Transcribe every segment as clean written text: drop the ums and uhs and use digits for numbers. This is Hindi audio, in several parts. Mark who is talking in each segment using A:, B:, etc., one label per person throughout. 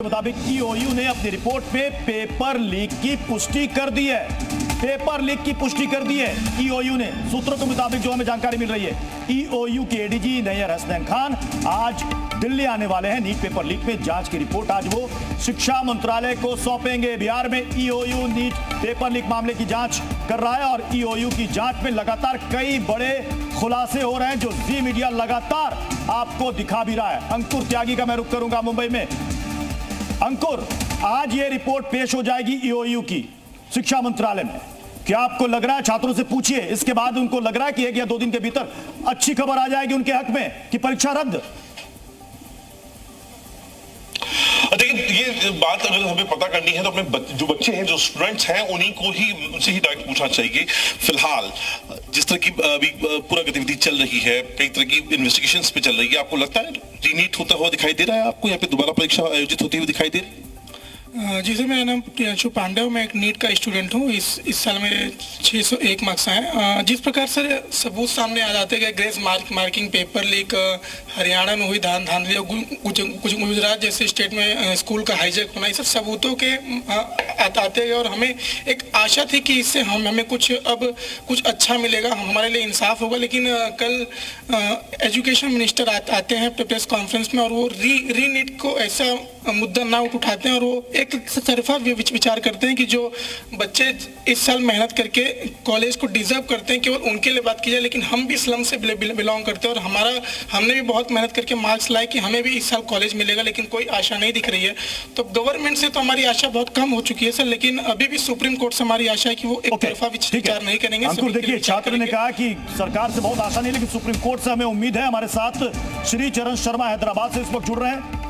A: मुताबिक ईओयू ने अपनी रिपोर्ट में पेपर लीक की पुष्टि कर दी है। पेपर लीक की पुष्टि कर दी है ईओयू ने। सूत्रों के मुताबिक जो हमें जानकारी मिल रही है, ईओयू के एडीजी नैयर हसनैन खान आज दिल्ली आने वाले हैं। नीट पेपर लीक में जांच की रिपोर्ट आज वो शिक्षा मंत्रालय को सौंपेंगे। बिहार में ईओयू नीट पेपर लीक मामले की जांच कर रहा है और ईओयू की जांच में लगातार कई बड़े खुलासे हो रहे हैं जो जी मीडिया लगातार आपको दिखा भी रहा है। अंकुर त्यागी का मैं रुख करूंगा मुंबई में। अंकुर, आज ये रिपोर्ट पेश हो जाएगी ईओयू की शिक्षा मंत्रालय में। क्या आपको लग रहा है, छात्रों से पूछिए, इसके बाद उनको लग रहा है कि 1 या 2 दिन के भीतर अच्छी खबर आ जाएगी उनके हक में कि परीक्षा रद्द?
B: देखिए, ये बात अगर हमें पता करनी है तो अपने जो बच्चे हैं, जो स्टूडेंट्स हैं, उन्हीं को ही, उनसे ही डायरेक्ट पूछना चाहिए। फिलहाल जिस तरह की अभी पूरा गतिविधि चल रही है, कई तरह की इन्वेस्टिगेशंस पे चल रही है, आपको लगता है रीनीट होता हुआ दिखाई दे रहा है आपको, यहाँ पे दोबारा परीक्षा आयोजित होती हुई दिखाई दे रही है?
C: जी सर, मेरा नाम प्रियांशु पांडे है। मैं एक नीट का स्टूडेंट हूँ। इस साल मेरे 601 मार्क्स हैं। जिस प्रकार से सबूत सामने आ जाते हैं, grace marking, paper leak, Haryana में हुई धांधली, कुछ गुजरात जैसे स्टेट में स्कूल का हाईजैक होना, ये सब सबूतों के आते हैं और हमें एक आशा थी कि इससे हमें कुछ अच्छा मिलेगा, हमारे लिए इंसाफ होगा। लेकिन कल एजुकेशन मिनिस्टर आते हैं प्रेस कॉन्फ्रेंस में और वो री नीट को ऐसा मुद्दा ना उठाते हैं और वो एक तरफा विचार करते हैं कि जो बच्चे इस साल मेहनत करके कॉलेज को डिजर्व करते हैं केवल उनके लिए बात की जाए। लेकिन हम भी स्लम से बिलोंग करते हैं और हमने भी बहुत मेहनत करके मार्क्स लाए कि हमें भी इस साल कॉलेज मिलेगा, लेकिन कोई आशा नहीं दिख रही है। तो गवर्नमेंट से तो हमारी आशा बहुत कम हो चुकी है सर, लेकिन अभी भी सुप्रीम कोर्ट से हमारी आशा है कि वो एक तरफा विचार नहीं करेंगे।
A: अंकुर, देखिए, छात्र ने कहा कि सरकार से बहुत आशा नहीं, लेकिन सुप्रीम कोर्ट से हमें उम्मीद है। हमारे साथ श्री चरण शर्मा हैदराबाद से इस वक्त जुड़ रहे हैं।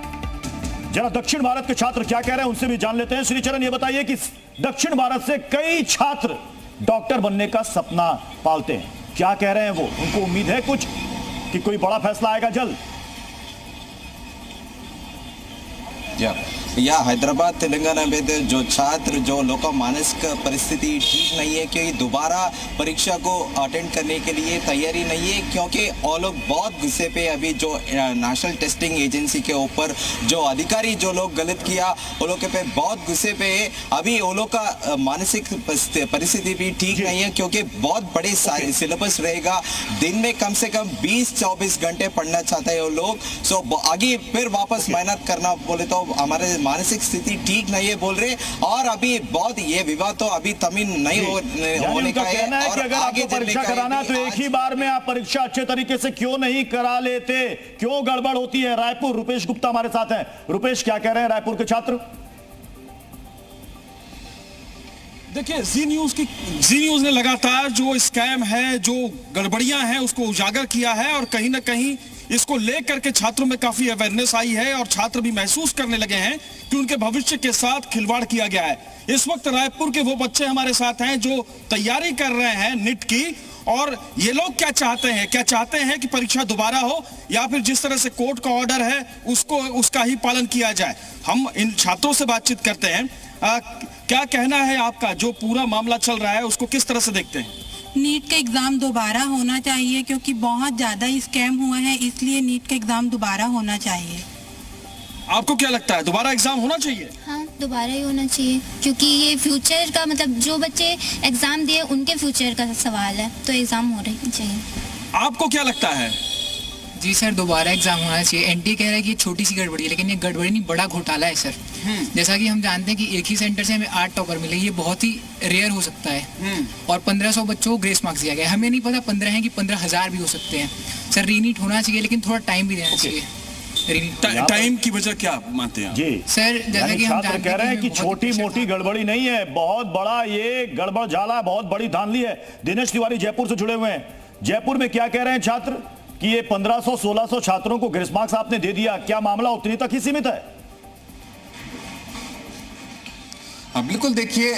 A: जरा दक्षिण भारत के छात्र क्या कह रहे हैं उनसे भी जान लेते हैं। श्री चरण, ये बताइए कि दक्षिण भारत से कई छात्र डॉक्टर बनने का सपना पालते हैं, क्या कह रहे हैं वो? उनको उम्मीद है कुछ कि कोई बड़ा फैसला आएगा जल्द?
D: या हैदराबाद तेलंगाना में जो छात्र, जो लोग का मानसिक परिस्थिति ठीक नहीं है, क्योंकि दोबारा परीक्षा को अटेंड करने के लिए तैयारी नहीं है, क्योंकि वो लोग बहुत गुस्से पे अभी जो नेशनल टेस्टिंग एजेंसी के ऊपर जो अधिकारी जो लोग गलत किया, वो लोग के पे बहुत गुस्से पे है। अभी वो लोग का मानसिक परिस्थिति भी ठीक नहीं है, क्योंकि बहुत बड़े सिलेबस रहेगा। दिन में कम से कम 20-24 घंटे पढ़ना चाहते हैं वो लोग। सो आगे फिर वापस मेहनत करना बोले तो हमारे मानसिक स्थिति ठीक नहीं है बोल रहे। और अभी बहुत ये विवाद तो अभी तमिल नहीं होने का है
A: और अगर आगे परीक्षा कराना तो एक ही बार में आप परीक्षा अच्छे तरीके से क्यों नहीं करा लेते? क्यों गड़बड़ होती है? रायपुर, रुपेश गुप्ता हमारे साथ हैं। रुपेश, क्या कह रहे हैं रायपुर के छात्र?
E: देखिए, जी न्यूज ने लगातार जो स्कैम है, जो गड़बड़ियां हैं, उसको उजागर किया है और कहीं ना कहीं इसको लेकर के छात्रों में काफी अवेयरनेस आई है और छात्र भी महसूस करने लगे हैं कि उनके भविष्य के साथ खिलवाड़ किया गया है। इस वक्त रायपुर के वो बच्चे हमारे साथ हैं जो तैयारी कर रहे हैं नीट की, और ये लोग क्या चाहते हैं कि परीक्षा दोबारा हो या फिर जिस तरह से कोर्ट का ऑर्डर है उसका ही पालन किया जाए। हम इन छात्रों से बातचीत करते हैं। क्या कहना है आपका? जो पूरा मामला चल रहा है उसको किस तरह से देखते हैं?
F: नीट का एग्जाम दोबारा होना चाहिए, क्योंकि बहुत ज्यादा स्कैम हुआ है, इसलिए नीट का एग्जाम दोबारा होना चाहिए।
E: आपको क्या लगता है, दोबारा एग्जाम होना चाहिए?
G: हाँ, दोबारा ही होना चाहिए, क्योंकि ये फ्यूचर का, मतलब जो बच्चे एग्जाम दिए उनके फ्यूचर का सवाल है, तो एग्जाम हो रही चाहिए।
E: आपको क्या लगता है?
H: जी सर, दोबारा एग्जाम होना चाहिए। एनटी कह रहा है कि ये छोटी सी गड़बड़ी है, लेकिन ये गड़बड़ी नहीं, बड़ा घोटाला है सर। जैसा कि हम जानते हैं कि एक ही सेंटर से हमें 8 टॉपर मिले, ये बहुत ही रेयर हो सकता है। और 1500 बच्चों को ग्रेस मार्क्स दिया गया। हमें नहीं पता 15 हैं कि 15,000 भी हो सकते हैं। सर, रीनीट होना चाहिए, लेकिन थोड़ा टाइम भी देना चाहिए।
E: टाइम की वजह क्या मानते हैं
A: जी
H: सर? जैसा कि हम
A: कह रहे हैं कि छोटी मोटी गड़बड़ी नहीं है, बहुत बड़ा ये गड़बड़ झाला, बहुत बड़ी धांधली है। दिनेश तिवारी जयपुर से जुड़े हुए हैं। जयपुर में क्या कह रहे हैं छात्र कि ये 1500-1600 छात्रों को ग्रेस मार्क्स आपने दे दिया, क्या मामला उतनी तक ही सीमित है?
I: बिल्कुल, देखिए,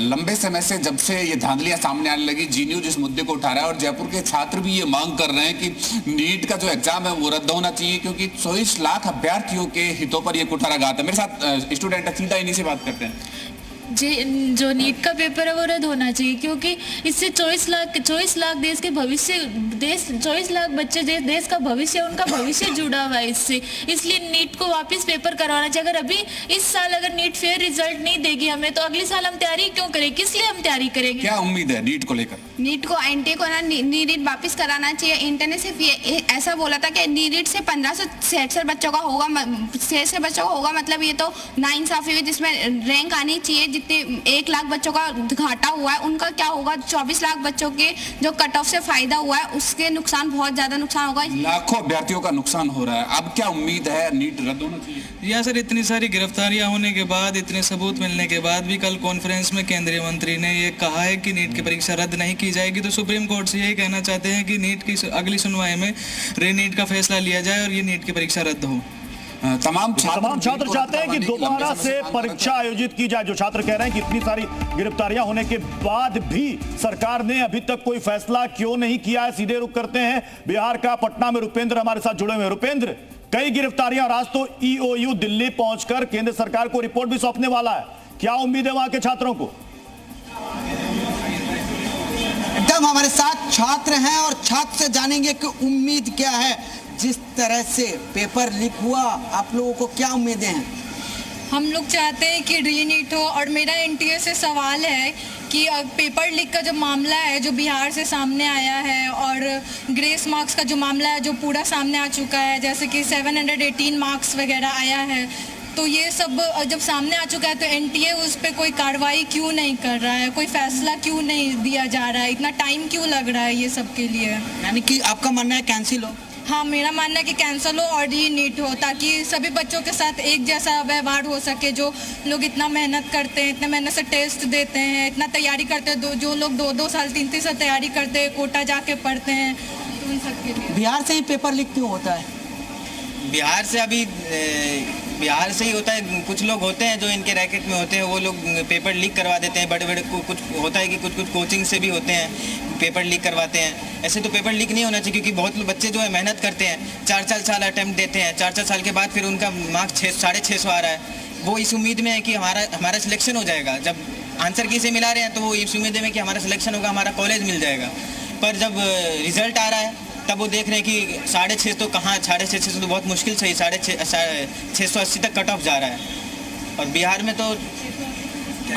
I: लंबे समय से जब से ये धांधलियां सामने आने लगी, जी न्यूज इस मुद्दे को उठा रहा है और जयपुर के छात्र भी ये मांग कर रहे हैं कि नीट का जो एग्जाम है वो रद्द होना चाहिए, क्योंकि 24 लाख अभ्यर्थियों के हितों पर ये कुठारा घात है। मेरे साथ स्टूडेंट है, सीधा इन्हीं से बात करते हैं।
J: जो नीट का पेपर है वो रद्द होना चाहिए, क्योंकि इससे 24 लाख देश के भविष्य 24 लाख बच्चे देश का भविष्य, उनका भविष्य जुड़ा हुआ है इससे। इसलिए नीट को वापस पेपर करवाना चाहिए। अगर अभी इस साल अगर नीट फेयर रिजल्ट नहीं देगी हमें, तो अगले साल हम तैयारी क्यों करें? किस लिए हम तैयारी करेंगे?
I: क्या उम्मीद है नीट को लेकर?
K: नीट को एनटीए को ना नीट वापस कराना चाहिए। इंटर ने सिर्फ ये ऐसा बोला था कि नीट से 1566 बच्चों का होगा, 66 बच्चों का होगा, मतलब ये तो नाइंसाफी हुई, जिसमें रैंक आनी चाहिए। जितने 1 लाख बच्चों का घाटा हुआ है उनका क्या होगा? 24 लाख बच्चों के जो कट ऑफ से फायदा हुआ है उसके नुकसान, बहुत ज्यादा नुकसान होगा।
I: लाखों अभ्यर्थियों का नुकसान हो रहा है। अब क्या उम्मीद है, नीट रद्द होना चाहिए?
L: या सर, इतनी सारी गिरफ्तारियां होने के बाद, इतने सबूत मिलने के बाद भी कल कॉन्फ्रेंस में केंद्रीय मंत्री ने ये कहा है कि नीट की परीक्षा रद्द नहीं की जाएगी, तो सुप्रीम कोर्ट से यही कहना चाहते हैं कि नीट की अगली सुनवाई में रीनीट का फैसला लिया जाए और ये नीट की परीक्षा रद्द हो।
A: तमाम छात्र चाहते हैं कि दोबारा से परीक्षा आयोजित की जाए। जो छात्र कह रहे हैं कि इतनी सारी गिरफ्तारियां होने के बाद भी सरकार ने अभी तक कोई फैसला क्यों नहीं किया है। सीधे रुख करते हैं बिहार का, पटना में रुपेंद्र हमारे साथ जुड़े हुए हैं। रुपेंद्र, कई गिरफ्तारियां और आज तो ईओयू दिल्ली पहुंचकर केंद्र सरकार को रिपोर्ट भी सौंपने वाला है, क्या उम्मीद है वहां के छात्रों को?
M: एकदम हमारे साथ छात्र हैं और छात्र से जानेंगे कि उम्मीद क्या है। जिस तरह से पेपर लीक हुआ, आप लोगों को क्या उम्मीदें हैं?
N: हम लोग चाहते हैं कि रीनीट हो, और मेरा एनटीए से सवाल है कि पेपर लीक का जो मामला है जो बिहार से सामने आया है, और ग्रेस मार्क्स का जो मामला है जो पूरा सामने आ चुका है, जैसे कि 718 मार्क्स वगैरह आया है, तो ये सब जब सामने आ चुका है तो एनटीए उस पर कोई कार्रवाई क्यों नहीं कर रहा है? कोई फैसला क्यों नहीं दिया जा रहा है? इतना टाइम क्यों लग रहा है ये सब के लिए?
M: यानी कि आपका मानना है कैंसिल हो?
N: हाँ, मेरा मानना है कि कैंसिल हो और रीनीट हो, ताकि सभी बच्चों के साथ एक जैसा व्यवहार हो सके। जो लोग इतना मेहनत करते हैं, इतना मेहनत से टेस्ट देते हैं, इतना तैयारी करते हैं, जो लोग 2-2 साल 3-3 साल तैयारी करते हैं, कोटा जाके पढ़ते हैं, तो उन सब के लिए।
M: बिहार से ही पेपर लीक क्यों होता है?
D: बिहार से अभी बिहार से ही होता है। कुछ लोग होते हैं जो इनके रैकेट में होते हैं, वो लोग पेपर लीक करवा देते हैं। बड़े बड़े कुछ होता है कि कुछ कोचिंग से भी होते हैं, पेपर लीक करवाते हैं। ऐसे तो पेपर लीक नहीं होना चाहिए, क्योंकि बहुत बच्चे जो है मेहनत करते हैं, 4-4 साल अटैम्प्ट देते हैं, 4-4 साल के बाद फिर उनका मार्क्स 650 आ रहा है। वो इस उम्मीद में है कि हमारा सिलेक्शन हो जाएगा। जब आंसर की से मिला रहे हैं तो वो इस उम्मीद में कि हमारा सिलेक्शन होगा, हमारा कॉलेज मिल जाएगा। पर जब रिजल्ट आ रहा है तब वो देख रहे हैं कि 650 तो कहाँ, 650 तो बहुत मुश्किल से ही 680 तक कट ऑफ जा रहा है। और बिहार में तो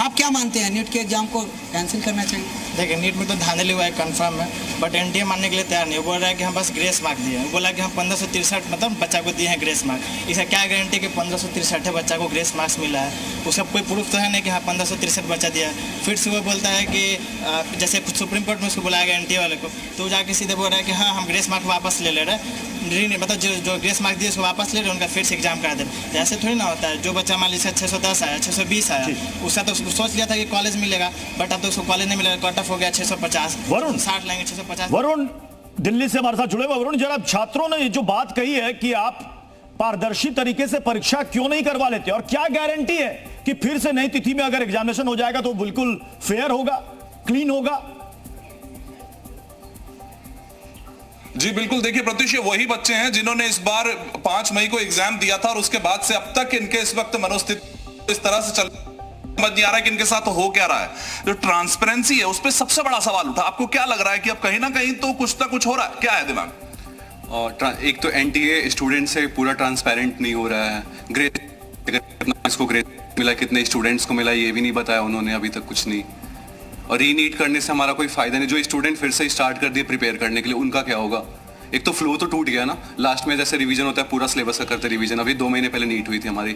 M: आप क्या मानते हैं, नीट के एग्जाम को कैंसिल करना चाहिए?
O: देखिए, नीट में तो धांधली हुआ है कंफर्म है, बट एनटीए मानने के लिए तैयार नहीं। वो बोल रहा है कि हम बस ग्रेस मार्क दिए हैं। बोला कि हम 1563 मतलब बच्चा को दिए हैं ग्रेस मार्क। इसका क्या गारंटी कि 1563 बच्चा को ग्रेस मार्क्स मिला है? उसका कोई प्रूफ तो है नहीं कि हाँ 1563 बच्चा दिया है। फिर से वो बोलता है कि जैसे सुप्रीम कोर्ट में उसको बुलाया गया एनटीए वाले को, तो जाके सीधे बोल रहा है कि हाँ हम ग्रेस मार्क वापस ले रहे हैं, मतलब जो ग्रेस मार्क दिए उसको वापस ले रहे हैं, उनका फिर से एग्जाम करा दे। ऐसे थोड़ी ना होता है। जो बच्चा मान लीजिए 610 आया, 620 आया, उसका तो सोच लिया था कि कॉलेज मिलेगा, बट अब तो उसको कॉलेज नहीं मिलेगा, कट ऑफ हो गया 650।
A: वरुण
O: 60 लाएंगे 650।
A: वरुण दिल्ली से हमारे साथ जुड़े हुए। वरुण, जरा छात्रों ने जो बात कही है कि आप पारदर्शी तरीके से परीक्षा क्यों नहीं करवा लेते, और क्या गारंटी है कि फिर से नई तिथि में अगर एग्जामिनेशन हो जाएगा तो बिल्कुल फेयर होगा, क्लीन होगा?
P: जी बिल्कुल, देखिए प्रत्युष, वही बच्चे हैं जिन्होंने इस बार 5 मई को एग्जाम दिया था और उसके बाद से अब तक इनके इस वक्त मनोस्थिति इस तरह से चल समझ नहीं आ रहा है कि इनके साथ हो क्या रहा है। जो ट्रांसपेरेंसी है उस पर सबसे बड़ा सवाल उठा। आपको क्या लग रहा है कि अब कहीं ना कहीं तो कुछ ना कुछ हो रहा है? क्या है दिमाग?
Q: और एक तो एनटीए स्टूडेंट से पूरा ट्रांसपेरेंट नहीं हो रहा है। ग्रेड को ग्रेड मिला, कितने स्टूडेंट्स को मिला, ये भी नहीं बताया उन्होंने अभी तक कुछ नहीं। और रीनीट करने से हमारा कोई फायदा नहीं। जो स्टूडेंट फिर से स्टार्ट कर दिए प्रिपेयर करने के लिए, उनका क्या होगा? एक तो फ्लो तो टूट गया ना। लास्ट में जैसे रिवीजन होता है, पूरा सिलेबस का करते रिवीजन, अभी 2 महीने पहले नीट हुई थी हमारी,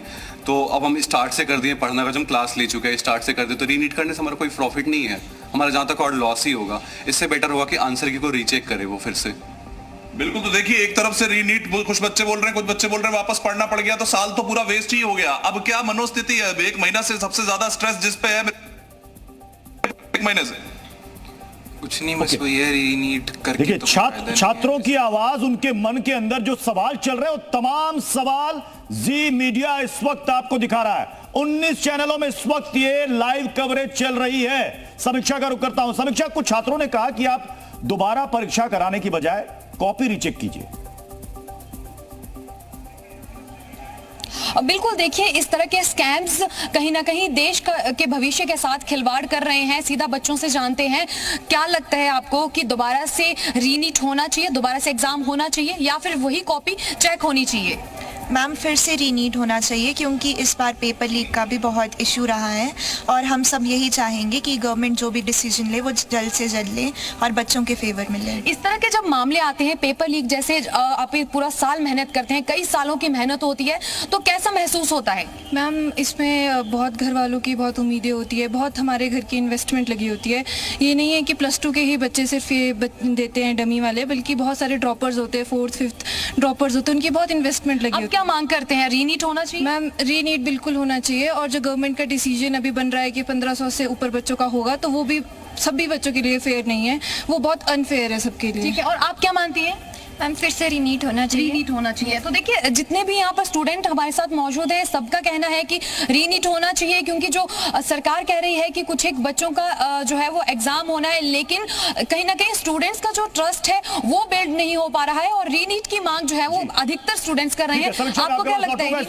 Q: तो अब हम स्टार्ट से कर दिए पढ़ना का, जब हम क्लास ले चुके हैं स्टार्ट से कर दिए, तो रीनीट करने से हमारा कोई प्रॉफिट नहीं है, हमारा जहाँ तक और लॉस ही होगा। इससे बेटर होगा कि आंसर की को रीचेक करे वो फिर से।
P: बिल्कुल, तो देखिए एक तरफ से रीनीट कुछ बच्चे बोल रहे हैं, कुछ बच्चे बोल रहे हैं वापस पढ़ना पड़ गया, तो साल तो पूरा वेस्ट ही हो गया। अब क्या मनोस्थिति है? 1 महीना से सबसे ज्यादा स्ट्रेस जिस पे है 1 महीने से
Q: कुछ नहीं, बस वो ये रीनीट करके।
A: देखिए, छात्रों की आवाज, उनके मन के अंदर जो सवाल चल रहे हैं, वो तमाम सवाल जी मीडिया इस वक्त आपको दिखा रहा है। 19 चैनलों में इस वक्त ये लाइव कवरेज चल रही है। समीक्षा का रुख करता हूं। समीक्षा, कुछ छात्रों ने कहा कि आप दोबारा परीक्षा कराने की बजाय कॉपी रीचेक कीजिए।
R: बिल्कुल, देखिए इस तरह के स्कैम्स कहीं ना कहीं देश के भविष्य के साथ खिलवाड़ कर रहे हैं। सीधा बच्चों से जानते हैं, क्या लगता है आपको कि दोबारा से रीनीट होना चाहिए, दोबारा से एग्जाम होना चाहिए या फिर वही कॉपी चेक होनी चाहिए?
S: मैम फिर से रीनीट होना चाहिए क्योंकि इस बार पेपर लीक का भी बहुत इशू रहा है और हम सब यही चाहेंगे कि गवर्नमेंट जो भी डिसीजन ले वो जल्द से जल्द ले और बच्चों के फेवर में ले।
R: इस तरह के जब मामले आते हैं पेपर लीक जैसे, आप पूरा साल मेहनत करते हैं, कई सालों की मेहनत होती है, तो कैसा महसूस होता है?
T: मैम इसमें बहुत घर वालों की बहुत उम्मीदें होती है, बहुत हमारे घर की इन्वेस्टमेंट लगी होती है। ये नहीं है कि +2 के ही बच्चे सिर्फ ये देते हैं डमी वाले, बल्कि बहुत सारे ड्रॉपर्स होते हैं, 4th 5th ड्रॉपर्स होते हैं, उनकी बहुत इन्वेस्टमेंट लगी होती है।
R: क्या मांग करते हैं? रीनीट होना चाहिए?
T: मैम रीनीट बिल्कुल होना चाहिए और जो गवर्नमेंट का डिसीजन अभी बन रहा है कि 1500 से ऊपर बच्चों का होगा, तो वो भी सभी बच्चों के लिए फेयर नहीं है, वो बहुत अनफेयर है सबके लिए।
R: ठीक है, और आप क्या मानती हैं?
S: मैम फिर से रीनीट होना चाहिए।
R: रीनीट होना चाहिए। तो देखिए जितने भी यहाँ पर स्टूडेंट हमारे साथ मौजूद है, सबका कहना है कि रीनीट होना चाहिए, क्योंकि जो सरकार कह रही है कि कुछ एक बच्चों का जो है वो एग्जाम होना है, लेकिन कहीं ना कहीं स्टूडेंट्स का जो ट्रस्ट है वो बिल्ड नहीं हो पा रहा है और रीनीट की मांग जो है वो अधिकतर स्टूडेंट्स कर रहे हैं। आपको क्या लगता है?